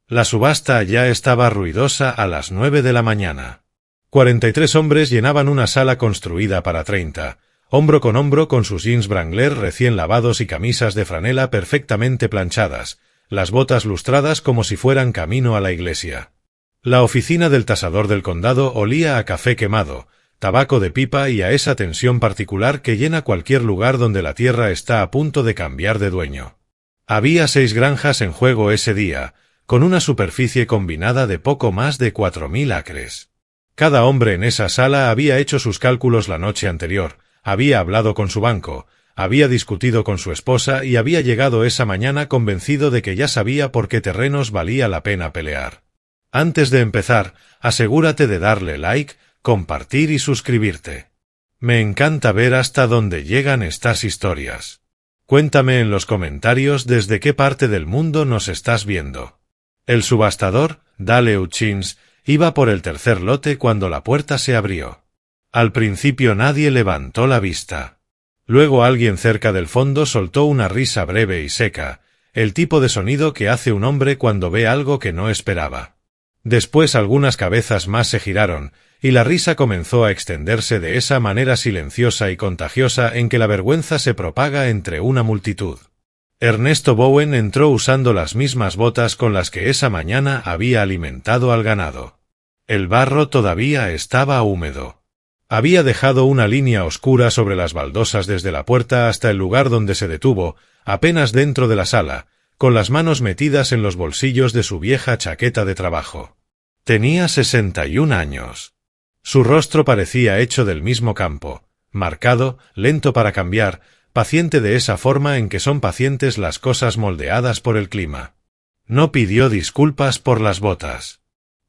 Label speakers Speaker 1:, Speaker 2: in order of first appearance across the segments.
Speaker 1: La subasta ya estaba ruidosa a las 9 de la mañana. 43 hombres llenaban una sala construida para 30, hombro con sus jeans Wrangler recién lavados y camisas de franela perfectamente planchadas, las botas lustradas como si fueran camino a la iglesia. La oficina del tasador del condado olía a café quemado, tabaco de pipa y a esa tensión particular que llena cualquier lugar donde la tierra está a punto de cambiar de dueño. Había 6 granjas en juego ese día, con una superficie combinada de poco más de 4.000 acres. Cada hombre en esa sala había hecho sus cálculos la noche anterior, había hablado con su banco, había discutido con su esposa y había llegado esa mañana convencido de que ya sabía por qué terrenos valía la pena pelear. Antes de empezar, asegúrate de darle like, compartir y suscribirte. Me encanta ver hasta dónde llegan estas historias. Cuéntame en los comentarios desde qué parte del mundo nos estás viendo. El subastador, Dale Hutchins, iba por el tercer lote cuando la puerta se abrió. Al principio nadie levantó la vista. Luego alguien cerca del fondo soltó una risa breve y seca, el tipo de sonido que hace un hombre cuando ve algo que no esperaba. Después algunas cabezas más se giraron, y la risa comenzó a extenderse de esa manera silenciosa y contagiosa en que la vergüenza se propaga entre una multitud. Ernesto Bowen entró usando las mismas botas con las que esa mañana había alimentado al ganado. El barro todavía estaba húmedo. Había dejado una línea oscura sobre las baldosas desde la puerta hasta el lugar donde se detuvo, apenas dentro de la sala, con las manos metidas en los bolsillos de su vieja chaqueta de trabajo. Tenía 61 años. Su rostro parecía hecho del mismo campo, marcado, lento para cambiar, paciente de esa forma en que son pacientes las cosas moldeadas por el clima. No pidió disculpas por las botas.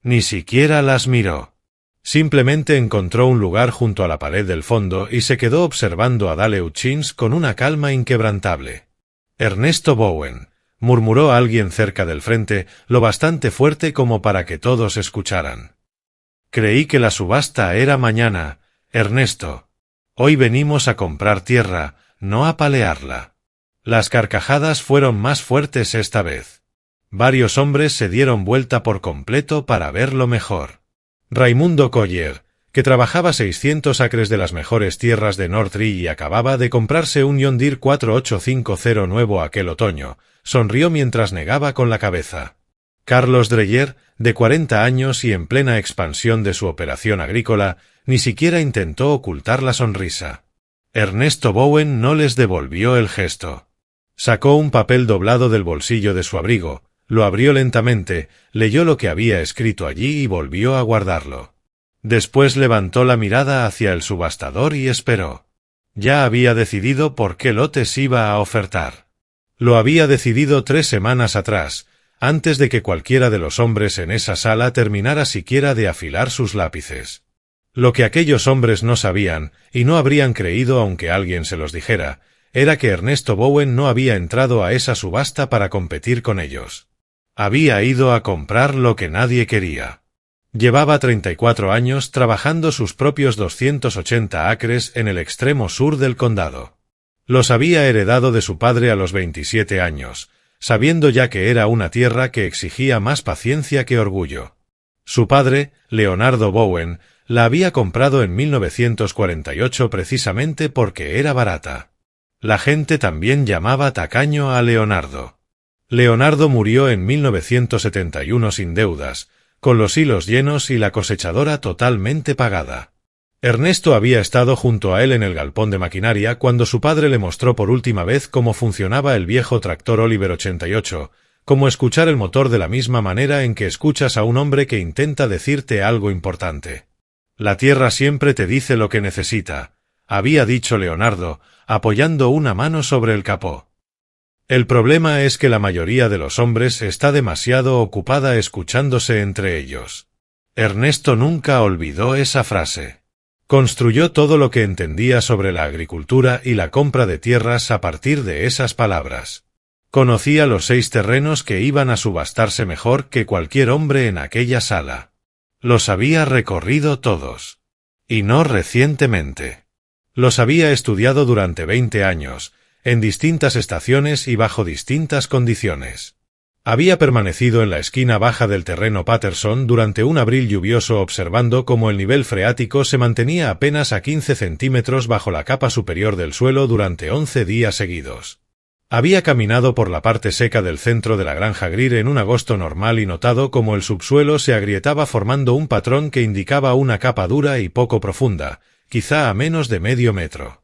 Speaker 1: Ni siquiera las miró. Simplemente encontró un lugar junto a la pared del fondo y se quedó observando a Dale Hutchins con una calma inquebrantable. Ernesto Bowen, murmuró alguien cerca del frente, lo bastante fuerte como para que todos escucharan. Creí que la subasta era mañana, Ernesto. Hoy venimos a comprar tierra, no a palearla. Las carcajadas fueron más fuertes esta vez. Varios hombres se dieron vuelta por completo para verlo mejor. Raimundo Collier, que trabajaba 600 acres de las mejores tierras de Northry y acababa de comprarse un John Deere 4850 nuevo aquel otoño, sonrió mientras negaba con la cabeza. Carlos Dreyer, de 40 años y en plena expansión de su operación agrícola, ni siquiera intentó ocultar la sonrisa. Ernesto Bowen no les devolvió el gesto. Sacó un papel doblado del bolsillo de su abrigo, lo abrió lentamente, leyó lo que había escrito allí y volvió a guardarlo. Después levantó la mirada hacia el subastador y esperó. Ya había decidido por qué lotes iba a ofertar. Lo había decidido 3 semanas atrás, antes de que cualquiera de los hombres en esa sala terminara siquiera de afilar sus lápices. Lo que aquellos hombres no sabían, y no habrían creído aunque alguien se los dijera, era que Ernesto Bowen no había entrado a esa subasta para competir con ellos. Había ido a comprar lo que nadie quería. Llevaba 34 años trabajando sus propios 280 acres en el extremo sur del condado. Los había heredado de su padre a los 27 años, sabiendo ya que era una tierra que exigía más paciencia que orgullo. Su padre, Leonardo Bowen, la había comprado en 1948 precisamente porque era barata. La gente también llamaba tacaño a Leonardo. Leonardo murió en 1971 sin deudas, con los hilos llenos y la cosechadora totalmente pagada. Ernesto había estado junto a él en el galpón de maquinaria cuando su padre le mostró por última vez cómo funcionaba el viejo tractor Oliver 88, cómo escuchar el motor de la misma manera en que escuchas a un hombre que intenta decirte algo importante. La tierra siempre te dice lo que necesita, había dicho Leonardo, apoyando una mano sobre el capó. El problema es que la mayoría de los hombres está demasiado ocupada escuchándose entre ellos. Ernesto nunca olvidó esa frase. Construyó todo lo que entendía sobre la agricultura y la compra de tierras a partir de esas palabras. Conocía los 6 terrenos que iban a subastarse mejor que cualquier hombre en aquella sala. Los había recorrido todos. Y no recientemente. Los había estudiado durante 20 años, en distintas estaciones y bajo distintas condiciones. Había permanecido en la esquina baja del terreno Patterson durante un abril lluvioso observando cómo el nivel freático se mantenía apenas a 15 centímetros bajo la capa superior del suelo durante 11 días seguidos. Había caminado por la parte seca del centro de la granja Greer en un agosto normal y notado cómo el subsuelo se agrietaba formando un patrón que indicaba una capa dura y poco profunda, quizá a menos de medio metro.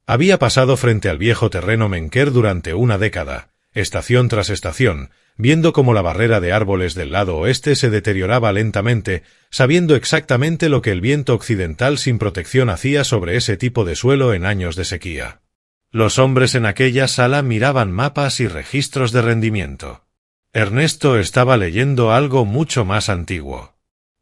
Speaker 1: Había pasado frente al viejo terreno Menker durante una década, estación tras estación, viendo cómo la barrera de árboles del lado oeste se deterioraba lentamente, sabiendo exactamente lo que el viento occidental sin protección hacía sobre ese tipo de suelo en años de sequía. Los hombres en aquella sala miraban mapas y registros de rendimiento. Ernesto estaba leyendo algo mucho más antiguo.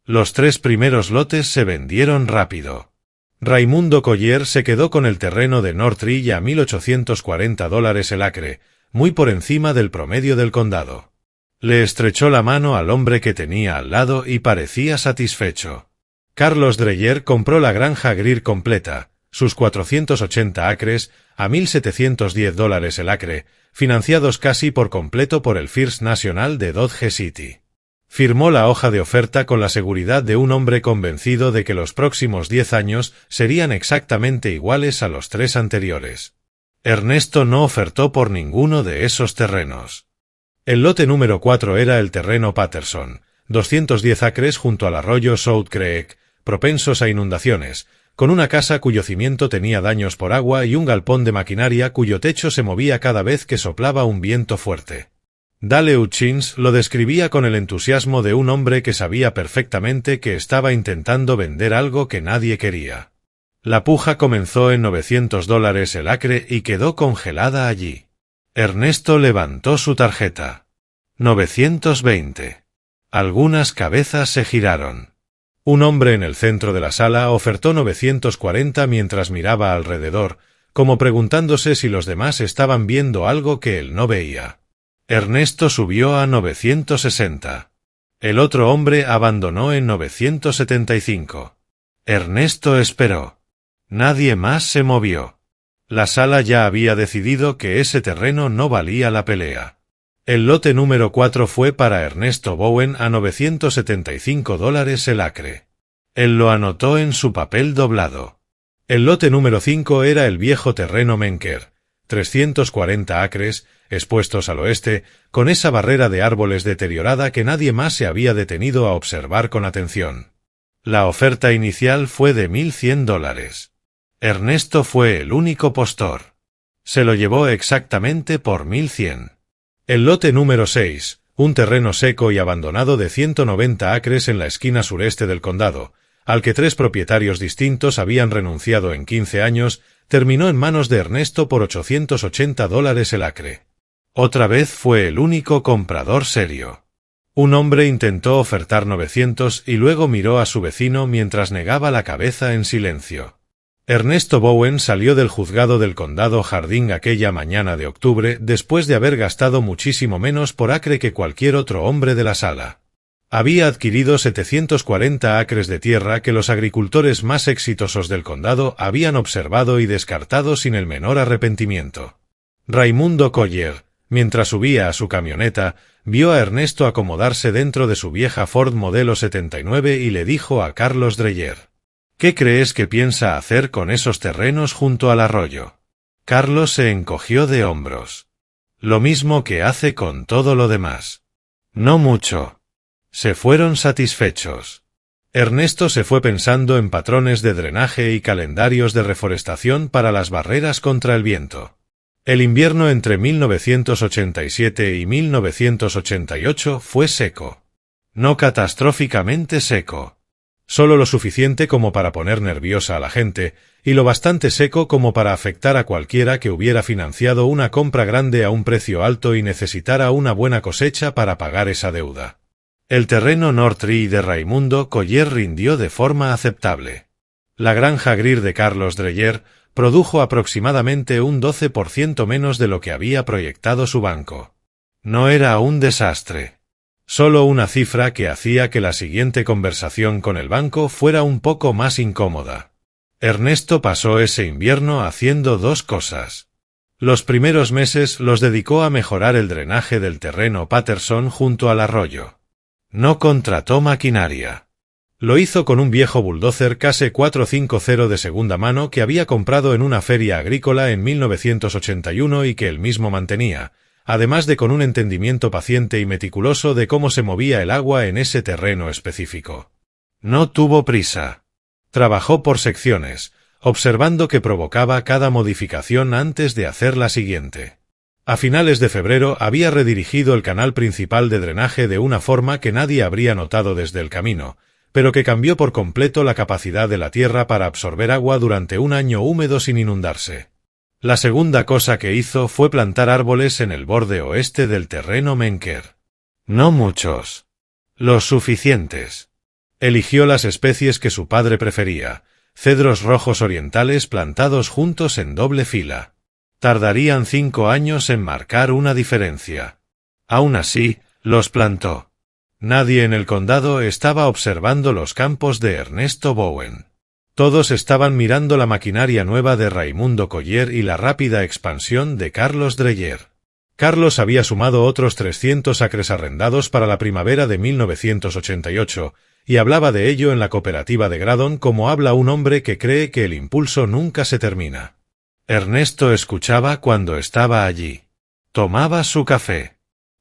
Speaker 1: Los 3 primeros lotes se vendieron rápido. Raimundo Collier se quedó con el terreno de Northridge a $1,840 el acre, muy por encima del promedio del condado. Le estrechó la mano al hombre que tenía al lado y parecía satisfecho. Carlos Dreyer compró la granja Greer completa, sus 480 acres, a $1,710 el acre, financiados casi por completo por el First National de Dodge City. Firmó la hoja de oferta con la seguridad de un hombre convencido de que los próximos 10 años serían exactamente iguales a los 3 anteriores. Ernesto no ofertó por ninguno de esos terrenos. El lote número 4 era el terreno Patterson, 210 acres junto al arroyo South Creek, propensos a inundaciones, con una casa cuyo cimiento tenía daños por agua y un galpón de maquinaria cuyo techo se movía cada vez que soplaba un viento fuerte. Dale Hutchins lo describía con el entusiasmo de un hombre que sabía perfectamente que estaba intentando vender algo que nadie quería. La puja comenzó en $900 el acre y quedó congelada allí. Ernesto levantó su tarjeta. 920. Algunas cabezas se giraron. Un hombre en el centro de la sala ofertó 940 mientras miraba alrededor, como preguntándose si los demás estaban viendo algo que él no veía. Ernesto subió a 960. El otro hombre abandonó en 975. Ernesto esperó. Nadie más se movió. La sala ya había decidido que ese terreno no valía la pelea. El lote número 4 fue para Ernesto Bowen a $975 el acre. Él lo anotó en su papel doblado. El lote número 5 era el viejo terreno Menker, 340 acres, expuestos al oeste, con esa barrera de árboles deteriorada que nadie más se había detenido a observar con atención. La oferta inicial fue de $1,100. Ernesto fue el único postor. Se lo llevó exactamente por $1,100. El lote número 6, un terreno seco y abandonado de 190 acres en la esquina sureste del condado, al que 3 propietarios distintos habían renunciado en 15 años, terminó en manos de Ernesto por $880 el acre. Otra vez fue el único comprador serio. Un hombre intentó ofertar 900 y luego miró a su vecino mientras negaba la cabeza en silencio. Ernesto Bowen salió del juzgado del condado Harding aquella mañana de octubre después de haber gastado muchísimo menos por acre que cualquier otro hombre de la sala. Había adquirido 740 acres de tierra que los agricultores más exitosos del condado habían observado y descartado sin el menor arrepentimiento. Raimundo Collier, mientras subía a su camioneta, vio a Ernesto acomodarse dentro de su vieja Ford modelo 79 y le dijo a Carlos Dreyer: ¿Qué crees que piensa hacer con esos terrenos junto al arroyo? Carlos se encogió de hombros. Lo mismo que hace con todo lo demás. No mucho. Se fueron satisfechos. Ernesto se fue pensando en patrones de drenaje y calendarios de reforestación para las barreras contra el viento. El invierno entre 1987 y 1988 fue seco. No catastróficamente seco. Solo lo suficiente como para poner nerviosa a la gente, y lo bastante seco como para afectar a cualquiera que hubiera financiado una compra grande a un precio alto y necesitara una buena cosecha para pagar esa deuda. El terreno Northridge de Raimundo Collier rindió de forma aceptable. La granja Greer de Carlos Dreyer produjo aproximadamente un 12% menos de lo que había proyectado su banco. No era un desastre. Solo una cifra que hacía que la siguiente conversación con el banco fuera un poco más incómoda. Ernesto pasó ese invierno haciendo 2 cosas. Los primeros meses los dedicó a mejorar el drenaje del terreno Patterson junto al arroyo. No contrató maquinaria. Lo hizo con un viejo bulldozer Case 450 de segunda mano que había comprado en una feria agrícola en 1981 y que él mismo mantenía, además de con un entendimiento paciente y meticuloso de cómo se movía el agua en ese terreno específico. No tuvo prisa. Trabajó por secciones, observando que provocaba cada modificación antes de hacer la siguiente. A finales de febrero había redirigido el canal principal de drenaje de una forma que nadie habría notado desde el camino, pero que cambió por completo la capacidad de la tierra para absorber agua durante un año húmedo sin inundarse. La segunda cosa que hizo fue plantar árboles en el borde oeste del terreno Menker. No muchos. Los suficientes. Eligió las especies que su padre prefería, cedros rojos orientales plantados juntos en doble fila. Tardarían 5 años en marcar una diferencia. Aún así, los plantó. Nadie en el condado estaba observando los campos de Ernesto Bowen. Todos estaban mirando la maquinaria nueva de Raimundo Collier y la rápida expansión de Carlos Dreyer. Carlos había sumado otros 300 acres arrendados para la primavera de 1988, y hablaba de ello en la cooperativa de Gradon como habla un hombre que cree que el impulso nunca se termina. Ernesto escuchaba cuando estaba allí. Tomaba su café.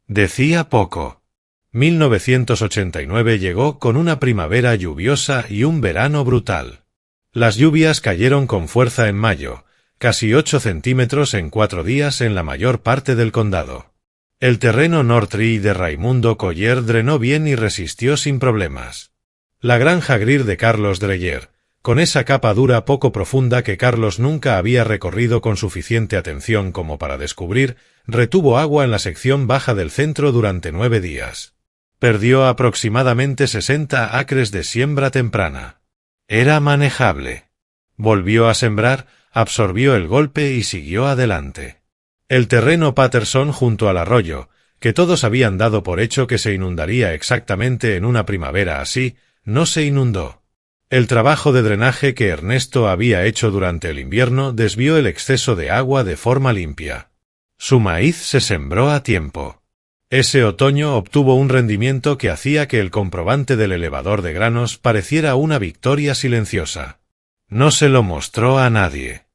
Speaker 1: Decía poco. 1989 llegó con una primavera lluviosa y un verano brutal. Las lluvias cayeron con fuerza en mayo, casi 8 centímetros en 4 días en la mayor parte del condado. El terreno Nortree de Raimundo Collier drenó bien y resistió sin problemas. La granja Greer de Carlos Dreyer, con esa capa dura poco profunda que Carlos nunca había recorrido con suficiente atención como para descubrir, retuvo agua en la sección baja del centro durante 9 días. Perdió aproximadamente 60 acres de siembra temprana. Era manejable. Volvió a sembrar, absorbió el golpe y siguió adelante. El terreno Patterson junto al arroyo, que todos habían dado por hecho que se inundaría exactamente en una primavera así, no se inundó. El trabajo de drenaje que Ernesto había hecho durante el invierno desvió el exceso de agua de forma limpia. Su maíz se sembró a tiempo. Ese otoño obtuvo un rendimiento que hacía que el comprobante del elevador de granos pareciera una victoria silenciosa. No se lo mostró a nadie.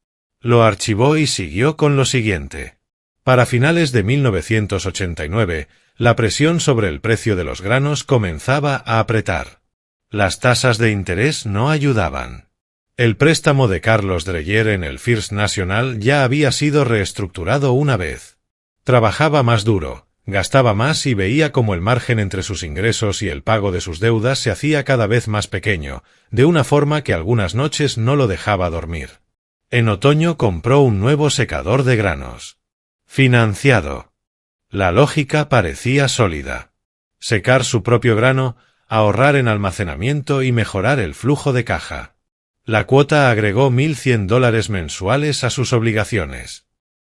Speaker 1: Lo archivó y siguió con lo siguiente. Para finales de 1989, la presión sobre el precio de los granos comenzaba a apretar. Las tasas de interés no ayudaban. El préstamo de Carlos Dreyer en el First National ya había sido reestructurado una vez. Trabajaba más duro. Gastaba más y veía cómo el margen entre sus ingresos y el pago de sus deudas se hacía cada vez más pequeño, de una forma que algunas noches no lo dejaba dormir. En otoño compró un nuevo secador de granos. Financiado. La lógica parecía sólida. Secar su propio grano, ahorrar en almacenamiento y mejorar el flujo de caja. La cuota agregó $1,100 mensuales a sus obligaciones.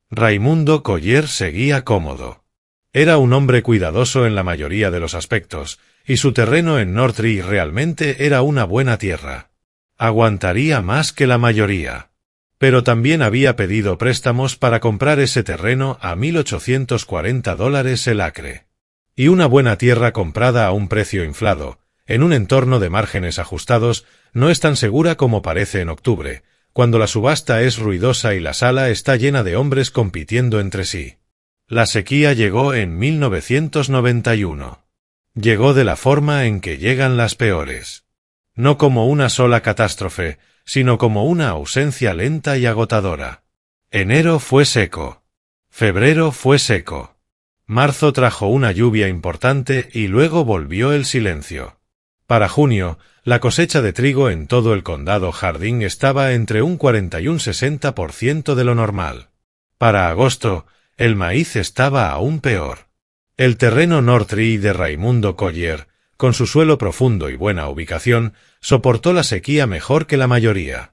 Speaker 1: Raimundo Collier seguía cómodo. Era un hombre cuidadoso en la mayoría de los aspectos, y su terreno en Nortree realmente era una buena tierra. Aguantaría más que la mayoría. Pero también había pedido préstamos para comprar ese terreno a $1,840 el acre. Y una buena tierra comprada a un precio inflado, en un entorno de márgenes ajustados, no es tan segura como parece en octubre, cuando la subasta es ruidosa y la sala está llena de hombres compitiendo entre sí. La sequía llegó en 1991. Llegó de la forma en que llegan las peores. No como una sola catástrofe, sino como una ausencia lenta y agotadora. Enero fue seco. Febrero fue seco. Marzo trajo una lluvia importante y luego volvió el silencio. Para junio, la cosecha de trigo en todo el condado Harding estaba entre un 40 y un 60% de lo normal. Para agosto, el maíz estaba aún peor. El terreno Nortree de Raimundo Collier, con su suelo profundo y buena ubicación, soportó la sequía mejor que la mayoría.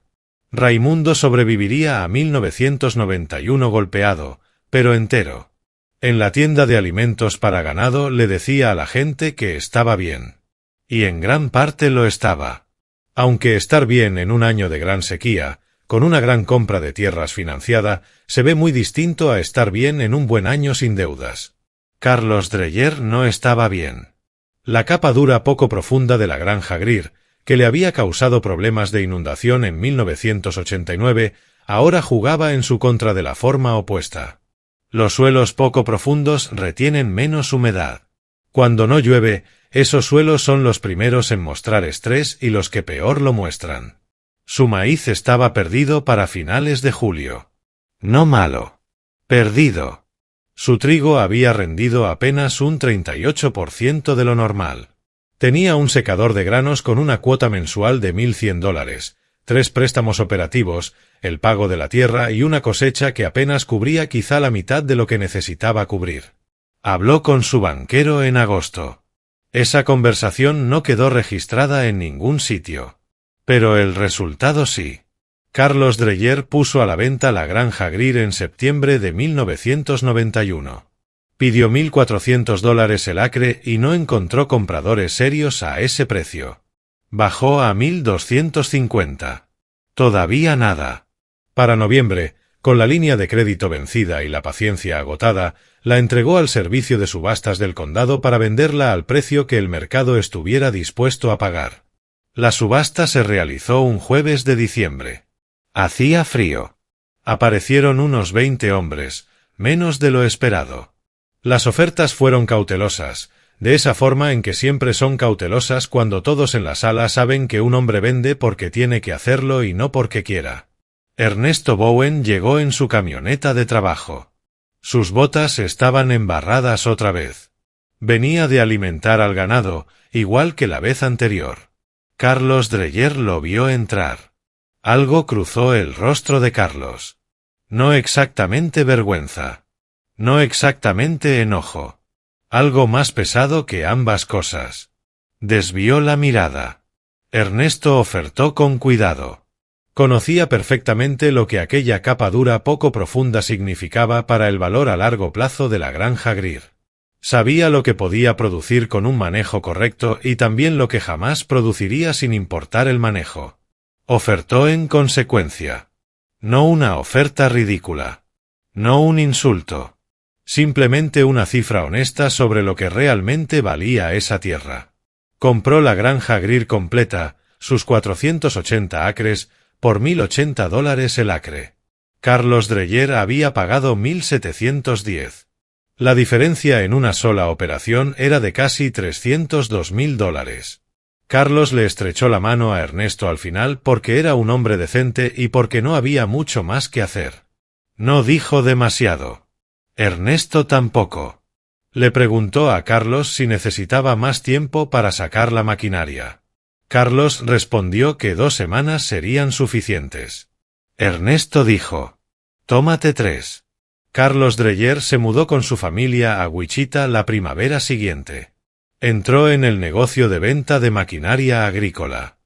Speaker 1: Raimundo sobreviviría a 1991 golpeado, pero entero. En la tienda de alimentos para ganado le decía a la gente que estaba bien. Y en gran parte lo estaba. Aunque estar bien en un año de gran sequía, con una gran compra de tierras financiada, se ve muy distinto a estar bien en un buen año sin deudas. Carlos Dreyer no estaba bien. La capa dura poco profunda de la granja Greer, que le había causado problemas de inundación en 1989, ahora jugaba en su contra de la forma opuesta. Los suelos poco profundos retienen menos humedad. Cuando no llueve, esos suelos son los primeros en mostrar estrés y los que peor lo muestran. Su maíz estaba perdido para finales de julio. No malo. Perdido. Su trigo había rendido apenas un 38% de lo normal. Tenía un secador de granos con una cuota mensual de $1.100, 3 préstamos operativos, el pago de la tierra y una cosecha que apenas cubría quizá la mitad de lo que necesitaba cubrir. Habló con su banquero en agosto. Esa conversación no quedó registrada en ningún sitio. Pero el resultado sí. Carlos Dreyer puso a la venta la granja Greer en septiembre de 1991. Pidió $1.400 el acre y no encontró compradores serios a ese precio. Bajó a $1.250. Todavía nada. Para noviembre, con la línea de crédito vencida y la paciencia agotada, la entregó al servicio de subastas del condado para venderla al precio que el mercado estuviera dispuesto a pagar. La subasta se realizó un jueves de diciembre. Hacía frío. Aparecieron unos 20 hombres, menos de lo esperado. Las ofertas fueron cautelosas, de esa forma en que siempre son cautelosas cuando todos en la sala saben que un hombre vende porque tiene que hacerlo y no porque quiera. Ernesto Bowen llegó en su camioneta de trabajo. Sus botas estaban embarradas otra vez. Venía de alimentar al ganado, igual que la vez anterior. Carlos Dreyer lo vio entrar. Algo cruzó el rostro de Carlos. No exactamente vergüenza. No exactamente enojo. Algo más pesado que ambas cosas. Desvió la mirada. Ernesto ofertó con cuidado. Conocía perfectamente lo que aquella capa dura poco profunda significaba para el valor a largo plazo de la granja Greer. Sabía lo que podía producir con un manejo correcto y también lo que jamás produciría sin importar el manejo. Ofertó en consecuencia. No una oferta ridícula. No un insulto. Simplemente una cifra honesta sobre lo que realmente valía esa tierra. Compró la granja Greer completa, sus 480 acres, por $1.080 el acre. Carlos Dreyer había pagado $1.710. La diferencia en una sola operación era de casi $302.000. Carlos le estrechó la mano a Ernesto al final porque era un hombre decente y porque no había mucho más que hacer. No dijo demasiado. Ernesto tampoco. Le preguntó a Carlos si necesitaba más tiempo para sacar la maquinaria. Carlos respondió que 2 semanas serían suficientes. Ernesto dijo: «Tómate 3». Carlos Dreyer se mudó con su familia a Wichita la primavera siguiente. Entró en el negocio de venta de maquinaria agrícola.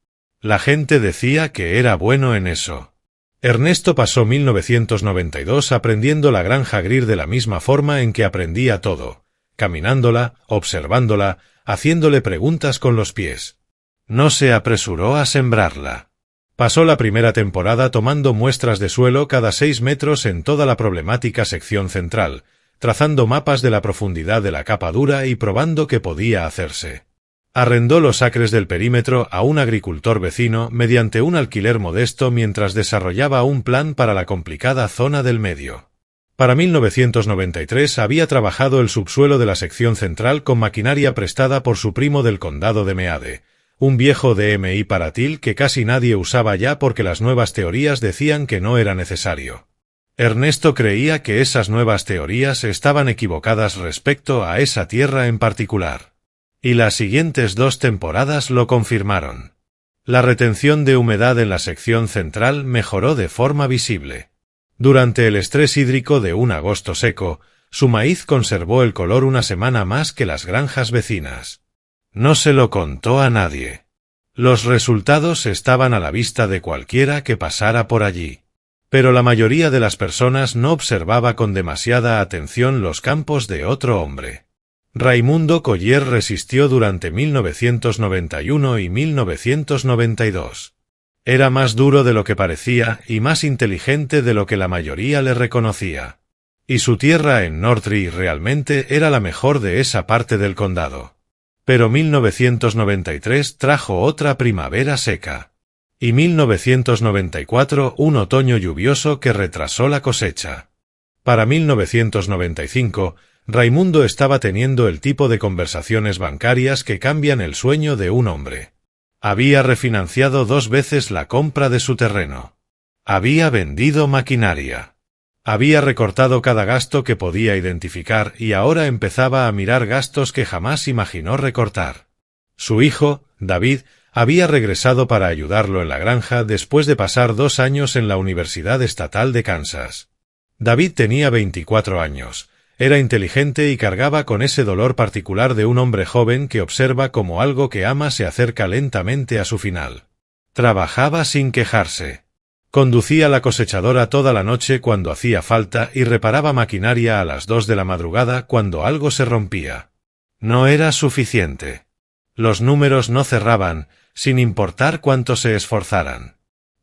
Speaker 1: La gente decía que era bueno en eso. Ernesto pasó 1992 aprendiendo la granja Greer de la misma forma en que aprendía todo, caminándola, observándola, haciéndole preguntas con los pies. No se apresuró a sembrarla. Pasó la primera temporada tomando muestras de suelo cada 6 metros en toda la problemática sección central, trazando mapas de la profundidad de la capa dura y probando qué podía hacerse. Arrendó los acres del perímetro a un agricultor vecino mediante un alquiler modesto mientras desarrollaba un plan para la complicada zona del medio. Para 1993 había trabajado el subsuelo de la sección central con maquinaria prestada por su primo del condado de Meade, un viejo DMI Paratil que casi nadie usaba ya porque las nuevas teorías decían que no era necesario. Ernesto creía que esas nuevas teorías estaban equivocadas respecto a esa tierra en particular. Y las siguientes 2 temporadas lo confirmaron. La retención de humedad en la sección central mejoró de forma visible. Durante el estrés hídrico de un agosto seco, su maíz conservó el color una semana más que las granjas vecinas. No se lo contó a nadie. Los resultados estaban a la vista de cualquiera que pasara por allí. Pero la mayoría de las personas no observaba con demasiada atención los campos de otro hombre. Raimundo Collier resistió durante 1991 y 1992. Era más duro de lo que parecía y más inteligente de lo que la mayoría le reconocía. Y su tierra en Northridge realmente era la mejor de esa parte del condado. Pero 1993 trajo otra primavera seca. Y 1994 un otoño lluvioso que retrasó la cosecha. Para 1995, Raimundo estaba teniendo el tipo de conversaciones bancarias que cambian el sueño de un hombre. Había refinanciado 2 veces la compra de su terreno. Había vendido maquinaria. Había recortado cada gasto que podía identificar y ahora empezaba a mirar gastos que jamás imaginó recortar. Su hijo, David, había regresado para ayudarlo en la granja después de pasar 2 años en la Universidad Estatal de Kansas. David tenía 24 años. Era inteligente y cargaba con ese dolor particular de un hombre joven que observa cómo algo que ama se acerca lentamente a su final. Trabajaba sin quejarse. Conducía la cosechadora toda la noche cuando hacía falta y reparaba maquinaria a las 2 de la madrugada cuando algo se rompía. No era suficiente. Los números no cerraban, sin importar cuánto se esforzaran.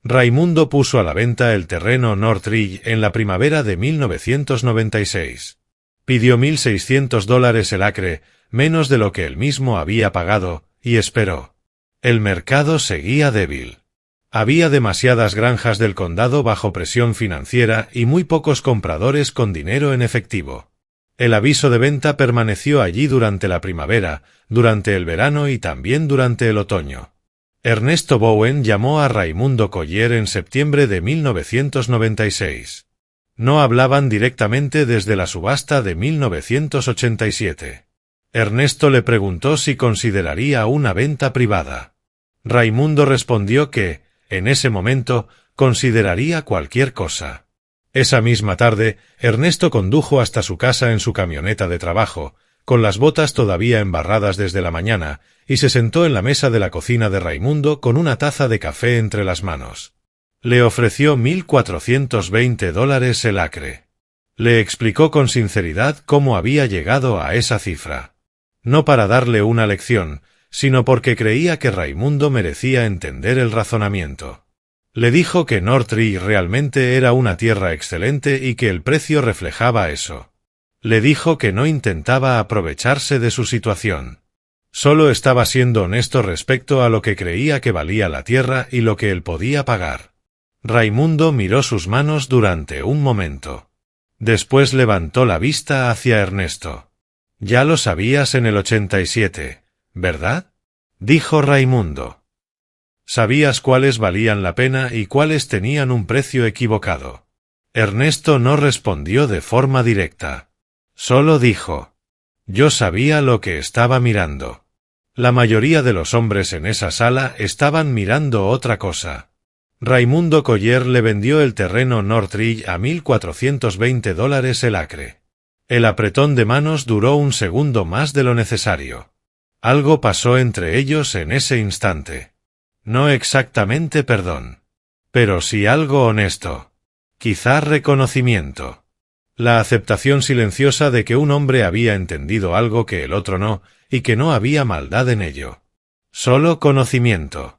Speaker 1: Raimundo puso a la venta el terreno Northridge en la primavera de 1996. Pidió $1,600 el acre, menos de lo que él mismo había pagado, y esperó. El mercado seguía débil. Había demasiadas granjas del condado bajo presión financiera y muy pocos compradores con dinero en efectivo. El aviso de venta permaneció allí durante la primavera, durante el verano y también durante el otoño. Ernesto Bowen llamó a Raimundo Collier en septiembre de 1996. No hablaban directamente desde la subasta de 1987. Ernesto le preguntó si consideraría una venta privada. Raimundo respondió que, en ese momento, consideraría cualquier cosa. Esa misma tarde, Ernesto condujo hasta su casa en su camioneta de trabajo, con las botas todavía embarradas desde la mañana, y se sentó en la mesa de la cocina de Raimundo con una taza de café entre las manos. Le ofreció $1,420 el acre. Le explicó con sinceridad cómo había llegado a esa cifra. No para darle una lección, sino porque creía que Raimundo merecía entender el razonamiento. Le dijo que Northridge realmente era una tierra excelente y que el precio reflejaba eso. Le dijo que no intentaba aprovecharse de su situación. Solo estaba siendo honesto respecto a lo que creía que valía la tierra y lo que él podía pagar. Raimundo miró sus manos durante un momento. Después levantó la vista hacia Ernesto. «Ya lo sabías en el 87, ¿verdad?», dijo Raimundo. «Sabías cuáles valían la pena y cuáles tenían un precio equivocado». Ernesto no respondió de forma directa. Solo dijo: «Yo sabía lo que estaba mirando». La mayoría de los hombres en esa sala estaban mirando otra cosa. Raimundo Collier le vendió el terreno Northridge a $1,420 el acre. El apretón de manos duró un segundo más de lo necesario. Algo pasó entre ellos en ese instante. No exactamente perdón. Pero sí algo honesto. Quizá reconocimiento. La aceptación silenciosa de que un hombre había entendido algo que el otro no, y que no había maldad en ello. Solo conocimiento.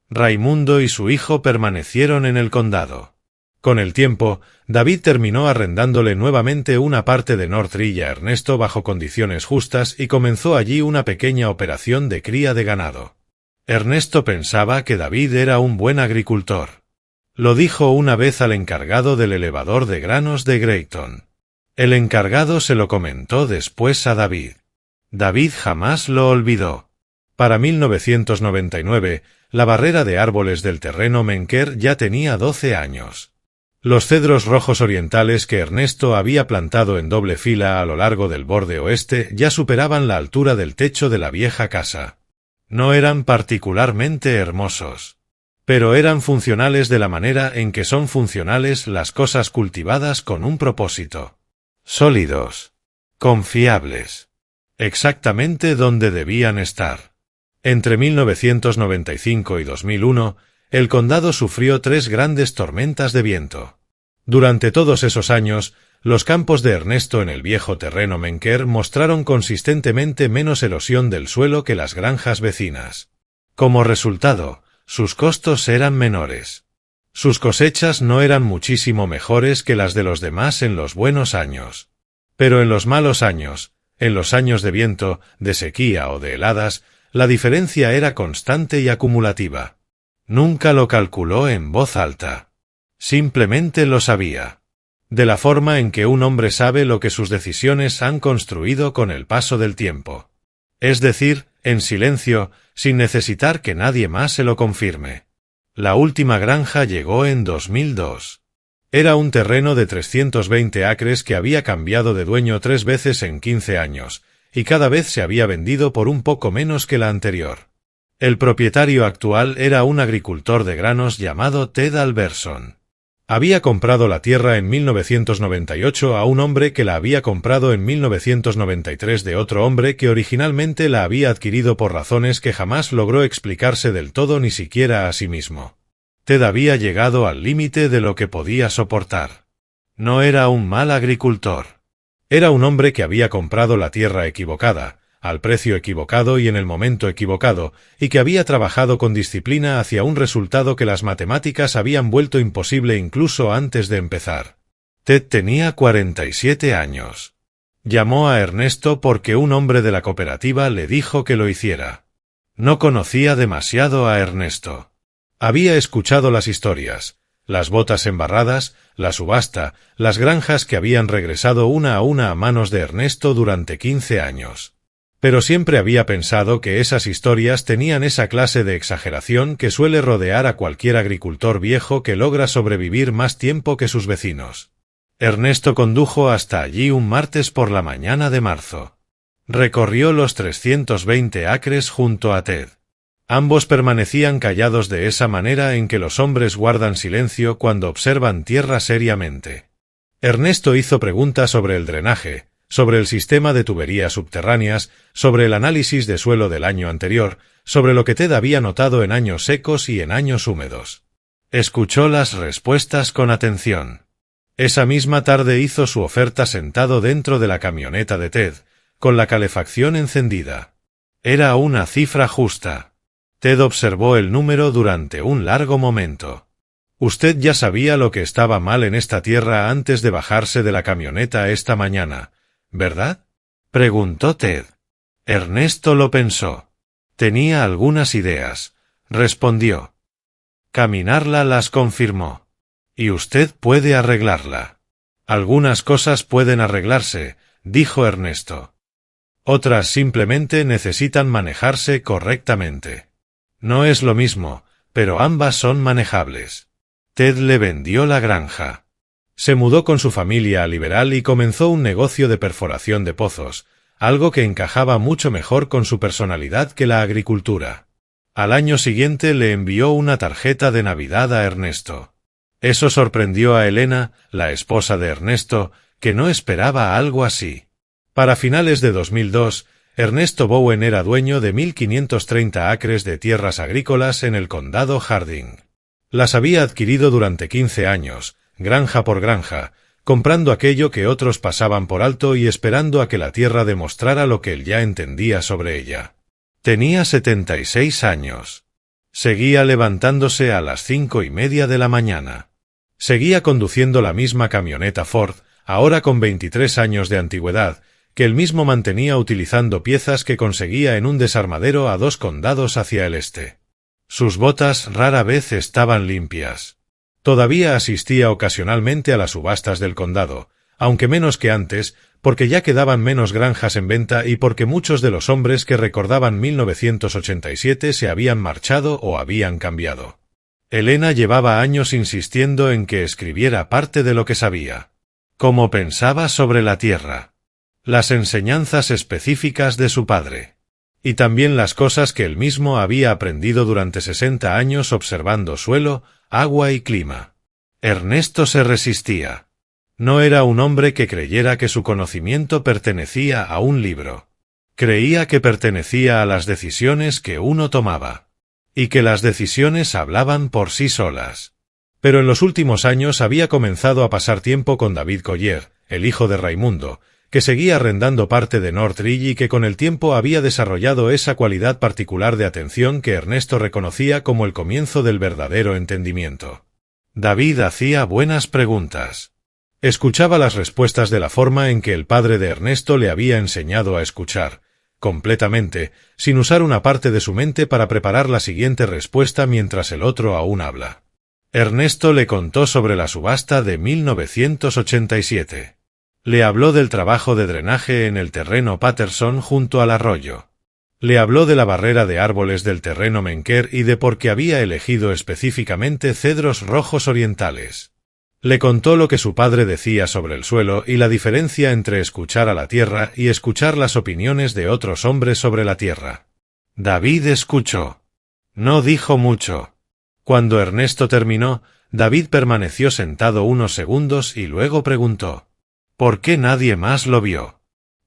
Speaker 1: Raimundo y su hijo permanecieron en el condado. Con el tiempo, David terminó arrendándole nuevamente una parte de Northridge a Ernesto bajo condiciones justas y comenzó allí una pequeña operación de cría de ganado. Ernesto pensaba que David era un buen agricultor. Lo dijo una vez al encargado del elevador de granos de Grayton. El encargado se lo comentó después a David. David jamás lo olvidó. Para 1999, la barrera de árboles del terreno Menker ya tenía 12 años. Los cedros rojos orientales que Ernesto había plantado en doble fila a lo largo del borde oeste ya superaban la altura del techo de la vieja casa. No eran particularmente hermosos, pero eran funcionales de la manera en que son funcionales las cosas cultivadas con un propósito. Sólidos. Confiables. Exactamente donde debían estar. Entre 1995 y 2001, el condado sufrió 3 grandes tormentas de viento. Durante todos esos años, los campos de Ernesto en el viejo terreno Menker mostraron consistentemente menos erosión del suelo que las granjas vecinas. Como resultado, sus costos eran menores. Sus cosechas no eran muchísimo mejores que las de los demás en los buenos años. Pero en los malos años, en los años de viento, de sequía o de heladas, la diferencia era constante y acumulativa. Nunca lo calculó en voz alta. Simplemente lo sabía. De la forma en que un hombre sabe lo que sus decisiones han construido con el paso del tiempo. Es decir, en silencio, sin necesitar que nadie más se lo confirme. La última granja llegó en 2002. Era un terreno de 320 acres que había cambiado de dueño 3 veces en 15 años, y cada vez se había vendido por un poco menos que la anterior. El propietario actual era un agricultor de granos llamado Ted Alberson. Había comprado la tierra en 1998 a un hombre que la había comprado en 1993 de otro hombre que originalmente la había adquirido por razones que jamás logró explicarse del todo ni siquiera a sí mismo. Ted había llegado al límite de lo que podía soportar. No era un mal agricultor. Era un hombre que había comprado la tierra equivocada, al precio equivocado y en el momento equivocado, y que había trabajado con disciplina hacia un resultado que las matemáticas habían vuelto imposible incluso antes de empezar. Ted tenía 47 años. Llamó a Ernesto porque un hombre de la cooperativa le dijo que lo hiciera. No conocía demasiado a Ernesto. Había escuchado las historias, las botas embarradas, la subasta, las granjas que habían regresado una a manos de Ernesto durante 15 años. Pero siempre había pensado que esas historias tenían esa clase de exageración que suele rodear a cualquier agricultor viejo que logra sobrevivir más tiempo que sus vecinos. Ernesto condujo hasta allí un martes por la mañana de marzo. Recorrió los 320 acres junto a Ted. Ambos permanecían callados de esa manera en que los hombres guardan silencio cuando observan tierra seriamente. Ernesto hizo preguntas sobre el drenaje, sobre el sistema de tuberías subterráneas, sobre el análisis de suelo del año anterior, sobre lo que Ted había notado en años secos y en años húmedos. Escuchó las respuestas con atención. Esa misma tarde hizo su oferta sentado dentro de la camioneta de Ted, con la calefacción encendida. Era una cifra justa. Ted observó el número durante un largo momento. Usted ya sabía lo que estaba mal en esta tierra antes de bajarse de la camioneta esta mañana, ¿verdad? Preguntó Ted. Ernesto lo pensó. Tenía algunas ideas, respondió. Caminarla las confirmó. Y usted puede arreglarla. Algunas cosas pueden arreglarse, dijo Ernesto. Otras simplemente necesitan manejarse correctamente. No es lo mismo, pero ambas son manejables. Ted le vendió la granja. Se mudó con su familia a Liberal y comenzó un negocio de perforación de pozos, algo que encajaba mucho mejor con su personalidad que la agricultura. Al año siguiente le envió una tarjeta de Navidad a Ernesto. Eso sorprendió a Elena, la esposa de Ernesto, que no esperaba algo así. Para finales de 2002, Ernesto Bowen era dueño de 1.530 acres de tierras agrícolas en el condado Harding. Las había adquirido durante 15 años, granja por granja, comprando aquello que otros pasaban por alto y esperando a que la tierra demostrara lo que él ya entendía sobre ella. Tenía 76 años. Seguía levantándose a las 5:30 de la mañana. Seguía conduciendo la misma camioneta Ford, ahora con 23 años de antigüedad, que él mismo mantenía utilizando piezas que conseguía en un desarmadero a 2 condados hacia el este. Sus botas rara vez estaban limpias. Todavía asistía ocasionalmente a las subastas del condado, aunque menos que antes, porque ya quedaban menos granjas en venta y porque muchos de los hombres que recordaban 1987 se habían marchado o habían cambiado. Elena llevaba años insistiendo en que escribiera parte de lo que sabía. Cómo pensaba sobre la tierra. Las enseñanzas específicas de su padre. Y también las cosas que él mismo había aprendido durante 60 años observando suelo, agua y clima. Ernesto se resistía. No era un hombre que creyera que su conocimiento pertenecía a un libro. Creía que pertenecía a las decisiones que uno tomaba. Y que las decisiones hablaban por sí solas. Pero en los últimos años había comenzado a pasar tiempo con David Collier, el hijo de Raimundo, que seguía arrendando parte de Northridge y que con el tiempo había desarrollado esa cualidad particular de atención que Ernesto reconocía como el comienzo del verdadero entendimiento. David hacía buenas preguntas. Escuchaba las respuestas de la forma en que el padre de Ernesto le había enseñado a escuchar, completamente, sin usar una parte de su mente para preparar la siguiente respuesta mientras el otro aún habla. Ernesto le contó sobre la subasta de 1987. Le habló del trabajo de drenaje en el terreno Patterson junto al arroyo. Le habló de la barrera de árboles del terreno Menker y de por qué había elegido específicamente cedros rojos orientales. Le contó lo que su padre decía sobre el suelo y la diferencia entre escuchar a la tierra y escuchar las opiniones de otros hombres sobre la tierra. David escuchó. No dijo mucho. Cuando Ernesto terminó, David permaneció sentado unos segundos y luego preguntó: ¿por qué nadie más lo vio?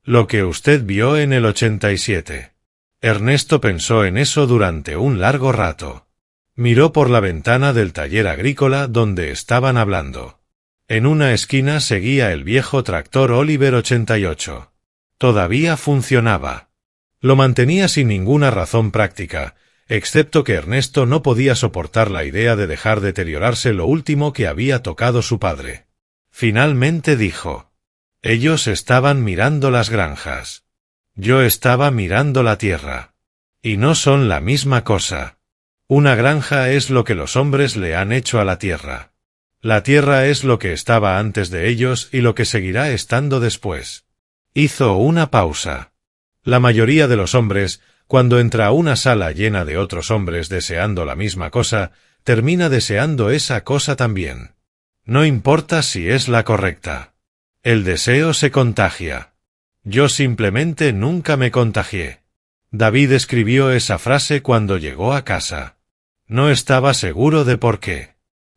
Speaker 1: Lo que usted vio en el 87. Ernesto pensó en eso durante un largo rato. Miró por la ventana del taller agrícola donde estaban hablando. En una esquina seguía el viejo tractor Oliver 88. Todavía funcionaba. Lo mantenía sin ninguna razón práctica, excepto que Ernesto no podía soportar la idea de dejar deteriorarse lo último que había tocado su padre. Finalmente dijo: ellos estaban mirando las granjas. Yo estaba mirando la tierra. Y no son la misma cosa. Una granja es lo que los hombres le han hecho a la tierra. La tierra es lo que estaba antes de ellos y lo que seguirá estando después. Hizo una pausa. La mayoría de los hombres, cuando entra a una sala llena de otros hombres deseando la misma cosa, termina deseando esa cosa también. No importa si es la correcta. El deseo se contagia. Yo simplemente nunca me contagié. David escribió esa frase cuando llegó a casa. No estaba seguro de por qué.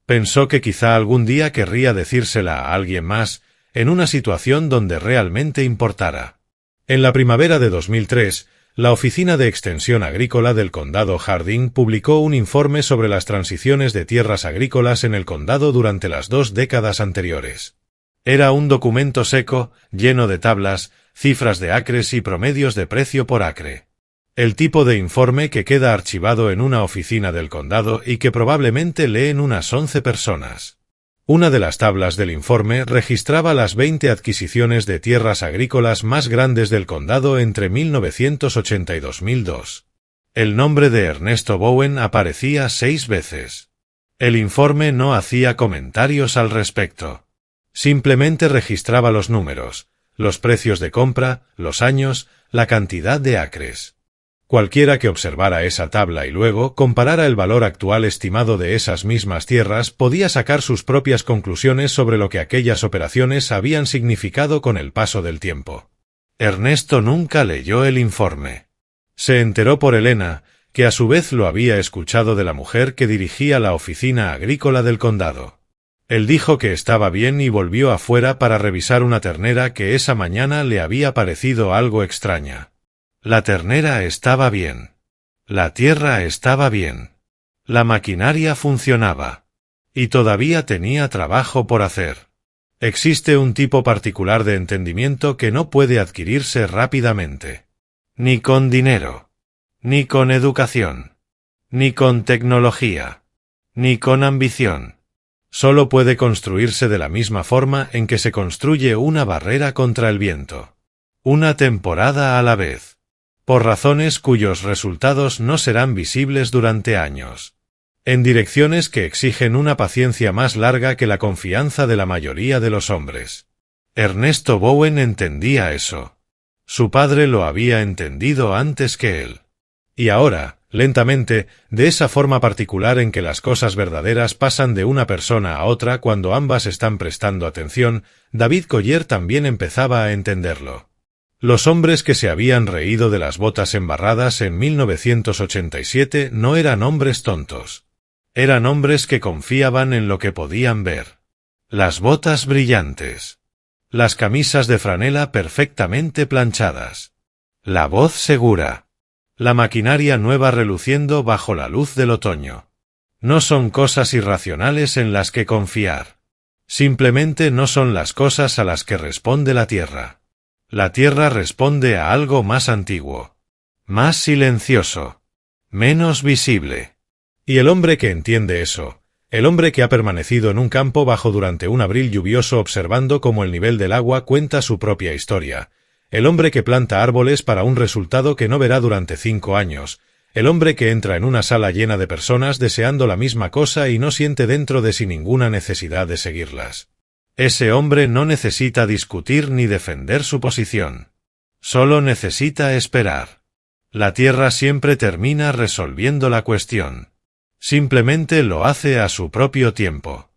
Speaker 1: Pensó que quizá algún día querría decírsela a alguien más, en una situación donde realmente importara. En la primavera de 2003, la Oficina de Extensión Agrícola del Condado Harding publicó un informe sobre las transiciones de tierras agrícolas en el condado durante las 2 décadas anteriores. Era un documento seco, lleno de tablas, cifras de acres y promedios de precio por acre. El tipo de informe que queda archivado en una oficina del condado y que probablemente leen unas 11 personas. Una de las tablas del informe registraba las 20 adquisiciones de tierras agrícolas más grandes del condado entre 1980 y 2002. El nombre de Ernesto Bowen aparecía 6 veces. El informe no hacía comentarios al respecto. Simplemente registraba los números, los precios de compra, los años, la cantidad de acres. Cualquiera que observara esa tabla y luego comparara el valor actual estimado de esas mismas tierras podía sacar sus propias conclusiones sobre lo que aquellas operaciones habían significado con el paso del tiempo. Ernesto nunca leyó el informe. Se enteró por Elena, que a su vez lo había escuchado de la mujer que dirigía la oficina agrícola del condado. Él dijo que estaba bien y volvió afuera para revisar una ternera que esa mañana le había parecido algo extraña. La ternera estaba bien. La tierra estaba bien. La maquinaria funcionaba. Y todavía tenía trabajo por hacer. Existe un tipo particular de entendimiento que no puede adquirirse rápidamente. Ni con dinero. Ni con educación. Ni con tecnología. Ni con ambición. Solo puede construirse de la misma forma en que se construye una barrera contra el viento. Una temporada a la vez. Por razones cuyos resultados no serán visibles durante años. En direcciones que exigen una paciencia más larga que la confianza de la mayoría de los hombres. Ernesto Bowen entendía eso. Su padre lo había entendido antes que él. Y ahora, lentamente, de esa forma particular en que las cosas verdaderas pasan de una persona a otra cuando ambas están prestando atención, David Collier también empezaba a entenderlo. Los hombres que se habían reído de las botas embarradas en 1987 no eran hombres tontos. Eran hombres que confiaban en lo que podían ver. Las botas brillantes. Las camisas de franela perfectamente planchadas. La voz segura. La maquinaria nueva reluciendo bajo la luz del otoño. No son cosas irracionales en las que confiar. Simplemente no son las cosas a las que responde la tierra. La Tierra responde a algo más antiguo, más silencioso, menos visible. Y el hombre que entiende eso, el hombre que ha permanecido en un campo bajo durante un abril lluvioso observando cómo el nivel del agua cuenta su propia historia, el hombre que planta árboles para un resultado que no verá durante 5 años, el hombre que entra en una sala llena de personas deseando la misma cosa y no siente dentro de sí ninguna necesidad de seguirlas. Ese hombre no necesita discutir ni defender su posición. Solo necesita esperar. La Tierra siempre termina resolviendo la cuestión. Simplemente lo hace a su propio tiempo.